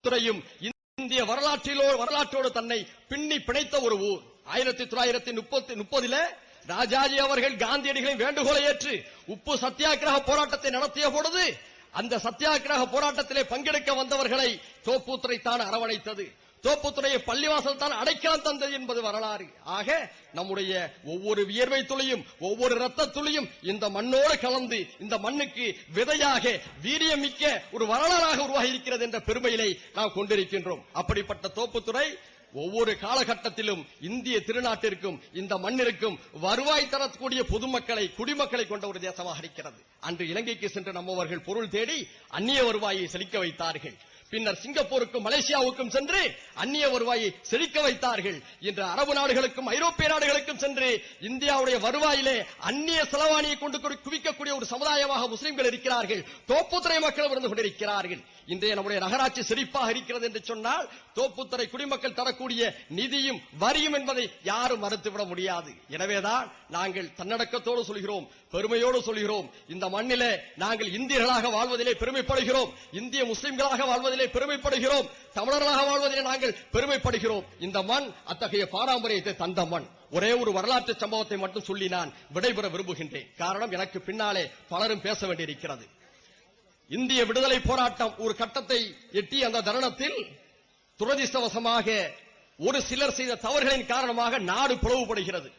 துறையும் இந்திய வரலாற்றோடு தன்னை பின்னி பிணைத்த ஒரு ஊர். 1930 ராஜாஜி அவர்கள் காந்தியடிகளின் வேண்டுகோளை ஏற்று உப்பு சத்தியாகிரக போராட்டத்தை நடத்திய பொழுது அந்த சத்தியாகிரக போராட்டத்திலே பங்கெடுக்க வந்தவர்களை தோப்புத்துறை தான் அரவணைத்தது. தோப்புத்துறையை பள்ளிவாசல் தான் அடைக்கலம் தந்தது என்பது வரலாறு. ஆக நம்முடைய ஒவ்வொரு வியர்வை துளியும் ஒவ்வொரு ரத்த துளியும் இந்த மண்ணோடு கலந்து இந்த மண்ணுக்கு விதையாக வீரியமிக்க ஒரு வரலாறாக உருவாகி இருக்கிறது என்ற பெருமையினை நாம் கொண்டிருக்கின்றோம். அப்படிப்பட்ட தோப்புத்துறை ஒவ்வொரு காலகட்டத்திலும் இந்திய திருநாட்டிற்கும் இந்த மண்ணிற்கும் வருவாய் தரக்கூடிய பொதுமக்களை குடிமக்களை கொண்ட ஒரு தேசமாக இருக்கிறது. அன்று இலங்கைக்கு சென்று நம்மவர்கள் பொருள் தேடி அந்நிய வருவாயை செழிக்க வைத்தார்கள். பின்னர் சிங்கப்பூருக்கும் மலேசியாவுக்கும் சென்று அந்நிய வருவாயை செழிக்க வைத்தார்கள். இன்று அரபு நாடுகளுக்கும் ஐரோப்பிய நாடுகளுக்கும் சென்று இந்தியாவுடைய வருவாயிலே அந்நிய செலவாணியை கொண்டு குவிக்கக்கூடிய ஒரு சமுதாயமாக முஸ்லிம்கள் இருக்கிறார்கள். தோப்புத்துறை மக்கள் இருந்து கொண்டிருக்கிறார்கள். இன்றைய நம்முடைய நகராட்சி செழிப்பாக இருக்கிறது என்று சொன்னால் தோப்புத்துறை குடிமக்கள் தரக்கூடிய நிதியும் வரியும் என்பதை யாரும் மறுத்துவிட முடியாது. எனவேதான் நாங்கள் தன்னடக்கத்தோடு சொல்கிறோம், பெருமையோடு சொல்கிறோம். இந்த மண்ணிலே நாங்கள் இந்தியர்களாக வாழ்வதிலே பெருமைப்படுகிறோம், இந்திய முஸ்லிம்களாக வாழ்வதிலே பெருமைப்படுகிறோம், தமிழர்களாக வாழ்வதிலே நாங்கள் பெருமைப்படுகிறோம். இந்த மண் அத்தகைய பாரம்பரியத்தை தந்த மண். ஒரே ஒரு வரலாற்று சம்பவத்தை மட்டும் சொல்லி நான் விடைபெற விரும்புகின்றேன். காரணம், எனக்கு பின்னாலே பலரும் பேச வேண்டியிருக்கிறது. இந்திய விடுதலை போராட்டம் ஒரு கட்டத்தை எட்டிய அந்த தருணத்தில் துரதிர்ஷ்டவசமாக ஒரு சிலர் செய்த தவறுகளின் காரணமாக நாடு பிளவுபடுகிறது.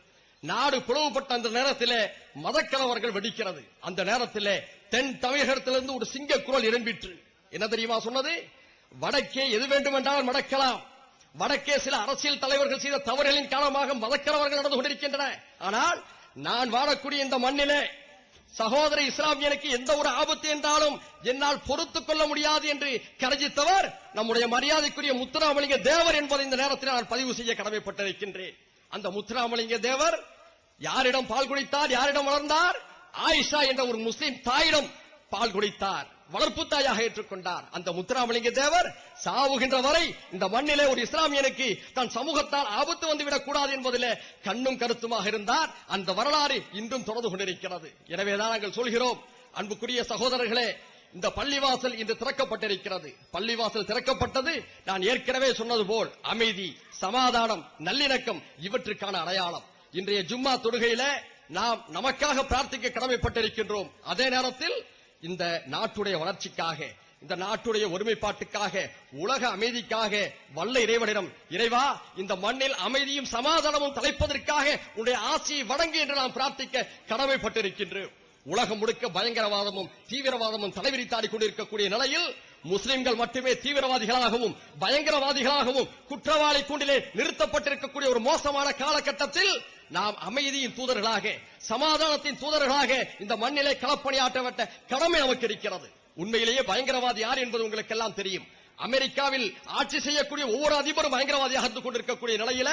நாடு பிளவுபட்ட அந்த நேரத்தில் மதக்கலவர்கள் வெடிக்கிறது. அந்த நேரத்தில் தென் தமிழகத்திலிருந்து ஒரு சிங்க குரல் எழும்பிற்று. என்ன தெரியுமா சொன்னது? வடக்கே எது வேண்டுமென்றாலும் நடக்கலாம், வடக்கே சில அரசியல் தலைவர்கள் செய்த தவறுகளின் காரணமாக மதக்கலவர்கள் நடந்து கொண்டிருக்கின்றன. ஆனால் நான் வாழக்கூடிய இந்த மண்ணிலே சகோதர இஸ்லாமியனுக்கு எந்த ஒரு ஆபத்து என்றாலும் என்னால் பொறுத்துக் கொள்ள முடியாது என்று கர்ஜித்தவர் நம்முடைய மரியாதைக்குரிய முத்துராமலிங்க தேவர் என்பதை இந்த நேரத்தில் நான் பதிவு செய்ய கடமைப்பட்டிருக்கின்றேன். அந்த முத்துராமலிங்க தேவர் யாரிடம் பால் குடித்தார், யாரிடம் வளர்ந்தார்? ஆயிஷா என்ற ஒரு முஸ்லிம் தாயிடம் பால் குடித்தார், வளர்ப்பு தாயாக ஏற்றுக்கொண்டார். அந்த முத்துராமலிங்க தேவர் சாவுகின்ற வரை இந்த மண்ணிலே ஒரு இஸ்லாமியனுக்கு தன் சமூகத்தால் ஆபத்து வந்துவிடக் கூடாது என்பதிலே கண்ணும் கருத்துமாக இருந்தார். அந்த வரலாறு இன்றும் தொடர்ந்து கொண்டிருக்கிறது. எனவேதான் நாங்கள் சொல்கிறோம், அன்புக்குரிய சகோதரர்களே, இந்த பள்ளிவாசல் இன்று திறக்கப்பட்டிருக்கிறது. பள்ளிவாசல் திறக்கப்பட்டது நான் ஏற்கனவே சொன்னது போல் அமைதி, சமாதானம், நல்லிணக்கம் இவற்றுக்கான அடையாளம். இன்றைய ஜும்மா தொழுகையில நாம் நமக்காக பிரார்த்திக்க கடமைப்பட்டிருக்கின்றோம். அதே நேரத்தில் இந்த நாட்டுடைய வளர்ச்சிக்காக, இந்த நாட்டுடைய ஒருமைப்பாட்டுக்காக, உலக அமைதிக்காக வல்ல இறைவனிடம், இறைவா இந்த மண்ணில் அமைதியும் சமாதானமும் தலைப்பதற்காக உன்னுடைய ஆசியை வழங்கு என்று நாம் பிரார்த்திக்க கடமைப்பட்டிருக்கின்றோம். உலகம் முழுக்க பயங்கரவாதமும் தீவிரவாதமும் தலைவிரித்தாடிக் கொண்டிருக்கக்கூடிய நிலையில் முஸ்லிம்கள் மட்டுமே தீவிரவாதிகளாகவும் பயங்கரவாதிகளாகவும் குற்றவாளி கூண்டிலே நிறுத்தப்பட்டிருக்கக்கூடிய ஒரு மோசமான காலகட்டத்தில் நாம் அமைதியின் தூதர்களாக, சமாதானத்தின் தூதர்களாக இந்த மண்ணிலே களப்பணியாற்ற கடமை நமக்கு இருக்கிறது. உண்மையிலேயே பயங்கரவாதி யார் என்பது உங்களுக்கு எல்லாம் தெரியும். அமெரிக்காவில் ஆட்சி செய்யக்கூடிய ஒவ்வொரு அதிபரும் பயங்கரவாதியாக இருந்து கொண்டிருக்கக்கூடிய நிலையில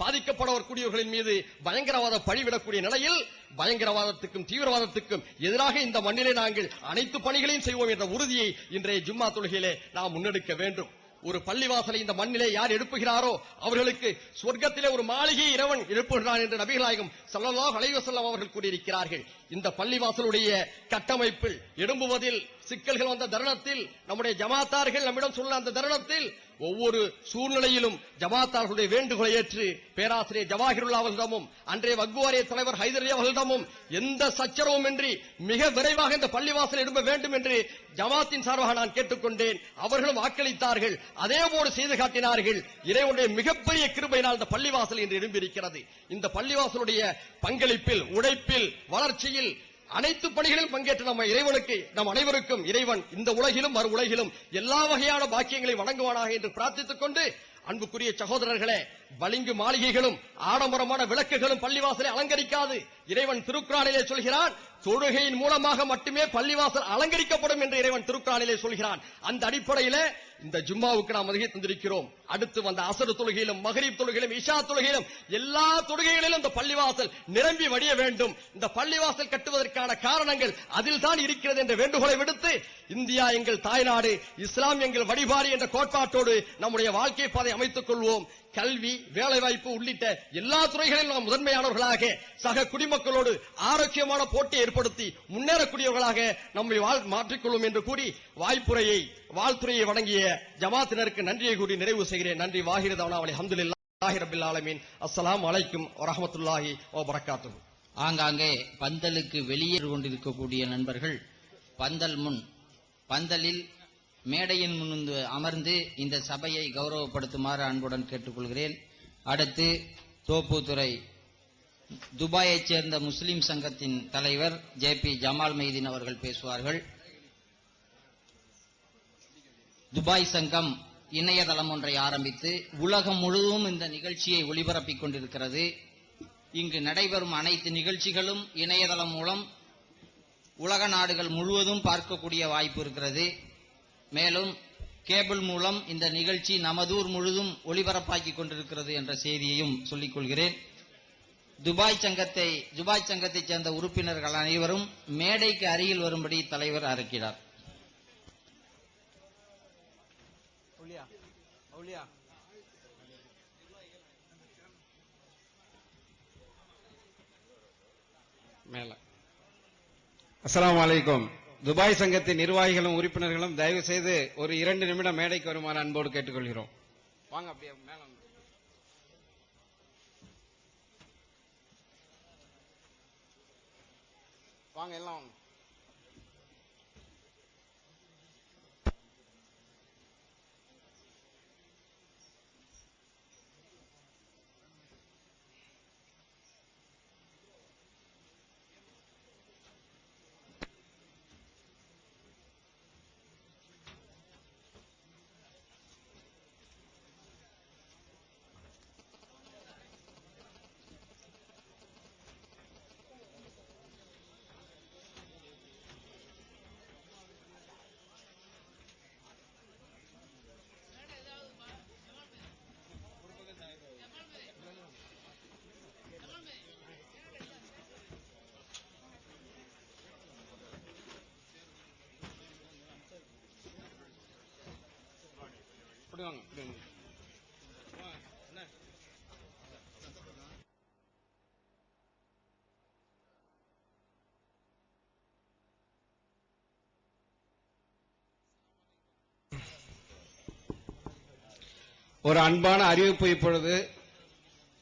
பாதிக்கப்படக்கூடியவர்களின் மீது பயங்கரவாத பழிவிடக்கூடிய நிலையில் பயங்கரவாதத்துக்கும் தீவிரவாதத்துக்கும் எதிராக இந்த மண்ணிலே நாங்கள் அனைத்து பணிகளையும் செய்வோம் என்ற உறுதியை இன்றைய ஜும்மா தொழுகையிலே நாம் முன்னெடுக்க வேண்டும். ஒரு பள்ளிவாசலை இந்த மண்ணிலே யார் எழுப்புகிறாரோ அவர்களுக்கு சொர்க்கத்திலே ஒரு மாளிகையை இறைவன் எழுப்புகிறான் என்று நபிகள் நாயகம் ஸல்லல்லாஹு அலைஹி வஸல்லம் அவர்கள் கூறியிருக்கிறார்கள். இந்த பள்ளிவாசலுடைய கட்டமைப்பில் எழும்புவதில் சிக்கல்கள் வந்த தருணத்தில் நம்முடைய ஜமாத்தார்கள் நம்மிடம் சொன்ன அந்த தருணத்தில் ஒவ்வொரு சூழ்நிலையிலும் ஜமாத்தார்களுடைய வேண்டுகோளை ஏற்று பேராசிரியர் ஜவாஹிருல்லா அவர்களிடமும் அன்றைய வக்ஃபு வாரிய தலைவர் ஹைதர் அலி அவர்களிடமும் எந்த சச்சரவும் இன்றி மிக விரைவாக இந்த பள்ளிவாசல் எழும்ப வேண்டும் என்று ஜமாத்தின் சார்பாக நான் கேட்டுக்கொண்டேன். அவர்களும் வாக்களித்தார்கள், அதேபோடு செய்து காட்டினார்கள். இறைவனுடைய மிகப்பெரிய கிருபையினால் இந்த பள்ளிவாசல் இன்று எழும்பியிருக்கிறது. இந்த பள்ளிவாசலுடைய பங்களிப்பில், உழைப்பில், வளர்ச்சியில் அனைத்து பணிகளிலும் பங்கேற்ற நம்ம இறைவனுக்கு, நம் அனைவருக்கும் இறைவன் இந்த உலகிலும் மறு உலகிலும் எல்லா வகையான பாக்கியங்களை வழங்குவானாக என்று பிரார்த்தித்துக் கொண்டு, அன்புக்குரிய சகோதரர்களே, பளிங்கு மாளிகைகளும் ஆடம்பரமான விளக்குகளும் பள்ளிவாசலை அலங்கரிக்காது. இறைவன் திருக்குர்ஆனிலே சொல்கிறான், தொழுகையின் மூலமாக மட்டுமே பள்ளிவாசல் அலங்கரிக்கப்படும் என்று இறைவன் திருக்குர்ஆனிலே சொல்கிறான். அந்த அடிப்படையிலே இந்த ஜும்மாவுக்கு நாம் வருகை தந்திருக்கிறோம். அடுத்து வந்த அசர் தொழுகையிலும், மக்ரிப் தொழுகையிலும், இஷா தொழுகையிலும் எல்லா தொழுகைகளிலும் இந்த பள்ளிவாசல் நிரம்பி வடிய வேண்டும். இந்த பள்ளிவாசல் கட்டுவதற்கான காரணங்கள் அதில் தான் இருக்கிறது என்ற வேண்டுகோளை விடுத்து, இந்தியா எங்கள் தாய்நாடு, இஸ்லாம் எங்கள் வழிபாடு என்ற கோட்பாட்டோடு நம்முடைய வாழ்க்கை பாதை அமைத்துக் கொள்வோம். கல்வி, வேலைவாய்ப்பு உள்ளிட்ட எல்லா துறைகளிலும் நாம் முதன்மையானவர்களாக சக குடிமக்களோடு ஆரோக்கியமான போட்டி ஏற்படுத்தி முன்னேறக்கூடியவர்களாக நம்மை மாற்றிக்கொள்ளும் என்று கூறி வாழ்த்துறையை வழங்கிய ஜமாத்தினருக்கு நன்றியை கூறி நிறைவு செய்கிறேன். நன்றி. வாஹிர் தவனா அல்ஹம்துலில்லாஹி ரப்பில் ஆலமீன். அஸ்ஸலாமு அலைக்கும் வரஹ்மத்துல்லாஹி வ பரக்காத்துஹு. ஆங்காங்கே பந்தலுக்கு வெளியே கொண்டிருக்கக்கூடிய நண்பர்கள் பந்தலில் மேடையின் முன் அமர்ந்து இந்த சபையை கௌரவப்படுத்துமாறு அன்புடன் கேட்டுக்கொள்கிறேன். அடுத்து தோப்புத்துறை துபாயைச் சேர்ந்த முஸ்லிம் சங்கத்தின் தலைவர் JP ஜமால் மைதீன் அவர்கள் பேசுவார்கள். துபாய் சங்கம் இணையதளம் ஒன்றை ஆரம்பித்து உலகம் முழுவதும் இந்த நிகழ்ச்சியை ஒளிபரப்பிக் கொண்டிருக்கிறது. இங்கு நடைபெறும் அனைத்து நிகழ்ச்சிகளும் இணையதளம் மூலம் உலக நாடுகள் முழுவதும் பார்க்கக்கூடிய வாய்ப்பு இருக்கிறது. மேலும் கேபிள் மூலம் இந்த நிகழ்ச்சி நமதூர் முழுதும் ஒளிபரப்பாக்கிக் கொண்டிருக்கிறது என்ற செய்தியையும் சொல்லிக் கொள்கிறேன். துபாய் சங்கத்தைச் சேர்ந்த உறுப்பினர்கள் அனைவரும் மேடைக்கு அருகில் வரும்படி தலைவர் அறிக்கிறார். அஸ்ஸலாமு அலைக்கும். துபாய் சங்கத்தின் நிர்வாகிகளும் உறுப்பினர்களும் தயவு செய்து ஒரு 2 நிமிடம் மேடைக்கு வருமாறு அன்போடு கேட்டுக்கொள்கிறோம். வாங்க, அப்படியே மேல வாங்க, எல்லாம் வாங்க. ஒரு அன்பான அறிவிப்பு. இப்பொழுது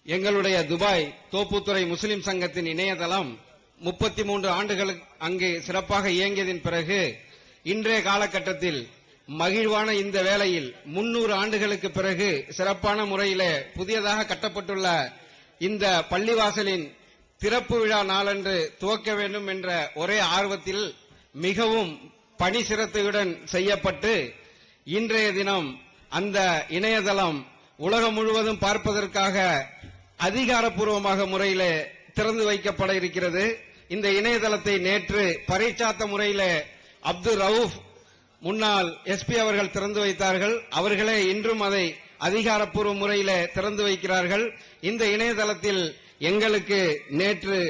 எங்களுடைய துபாய் தோப்புத்துறை முஸ்லிம் சங்கத்தின் இணையதளம் 33 ஆண்டுகளுக்கு அங்கு சிறப்பாக இயங்கியதின் பிறகு இன்றைய காலகட்டத்தில் மகிழ்வான இந்த வேளையில் 300 ஆண்டுகளுக்கு பிறகு சிறப்பான முறையிலே புதியதாக கட்டப்பட்டுள்ள இந்த பள்ளிவாசலின் திறப்பு விழா நாளன்று துவக்க வேண்டும் என்ற ஒரே ஆர்வத்தில் மிகவும் பணி சிரத்தையுடன் செய்யப்பட்டு இன்றைய தினம் அந்த இணையதளம் உலகம் முழுவதும் பார்ப்பதற்காக அதிகாரப்பூர்வமாக முறையிலே திறந்து வைக்கப்பட இருக்கிறது. இந்த இணையதளத்தை நேற்று பரீட்சாத்த முறையிலே அப்துல் ரவுப் முன்னாள் SP அவர்கள் திறந்து வைத்தார்கள். அவர்களே இன்றும் அதை அதிகாரப்பூர்வ முறையிலே திறந்து வைக்கிறார்கள். இந்த இணையதளத்தில் எங்களுக்கு நேற்று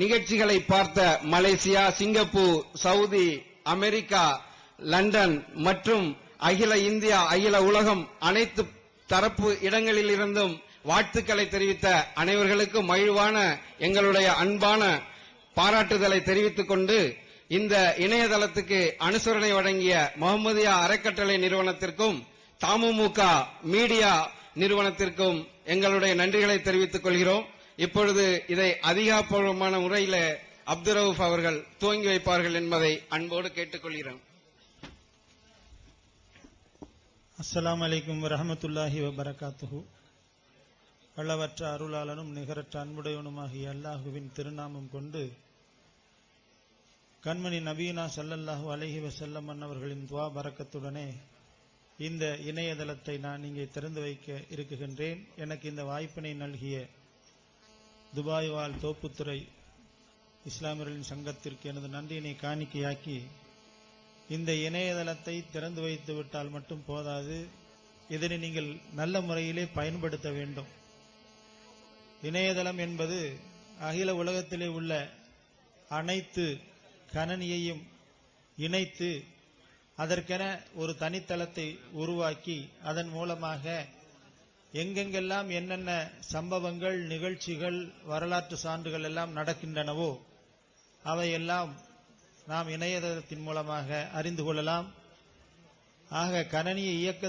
நிகழ்ச்சிகளை பார்த்த Malaysia, Singapore, Saudi, America, London மற்றும் அகில இந்தியா, அகில உலகம் அனைத்து தரப்பு இடங்களில் இருந்தும் வாழ்த்துக்களை தெரிவித்த அனைவர்களுக்கும் மகிழ்வான எங்களுடைய அன்பான பாராட்டுதலை தெரிவித்துக் கொண்டு இந்த இணையதளத்துக்கு அனுசரணை வழங்கிய முகமதியா அறக்கட்டளை நிறுவனத்திற்கும் தமுமுக மீடியா நிறுவனத்திற்கும் எங்களுடைய நன்றிகளை தெரிவித்துக் கொள்கிறோம். இப்பொழுது இதை அதிகாரப்பூர்வமான முறையில் அப்துல் ரவுப் அவர்கள் துவங்கி வைப்பார்கள் என்பதை அன்போடு கேட்டுக்கொள்கிறோம். அஸ்ஸலாமு அலைக்கும் வரஹ்மத்துல்லாஹி வபரகாத்துஹு. அளவற்ற அருளாளனும் நிகரற்ற அன்புடையவனுமாகிய அல்லாஹுவின் திருநாமம் கொண்டு கண்மணி நபீனா ஸல்லல்லாஹு அலைஹி வஸல்லம் அன்னவர்களின் துஆ பரக்கத்துடனே இந்த இணையதளத்தை நான் இங்கே திறந்து வைக்க இருக்குகின்றேன். எனக்கு இந்த வாய்ப்பினை நல்கிய துபாய் வாழ் தோப்புத்துறை இஸ்லாமியர்களின் சங்கத்திற்கு எனது நன்றியினை காணிக்கையாக்கி, இந்த இணையதளத்தை திறந்து வைத்து விட்டால் மட்டும் போதாது, இதனை நீங்கள் நல்ல முறையிலே பயன்படுத்த வேண்டும். இணையதளம் என்பது அகில உலகத்திலே உள்ள அனைத்து கணனியையும் இணைத்து அதற்கென ஒரு தனித்தளத்தை உருவாக்கி அதன் மூலமாக எங்கெங்கெல்லாம் என்னென்ன சம்பவங்கள், நிகழ்ச்சிகள், வரலாற்று சான்றுகள் எல்லாம் நடக்கின்றனவோ அவையெல்லாம் நாம் இணையதளத்தின் மூலமாக அறிந்து கொள்ளலாம். ஆக கணனிய இயக்க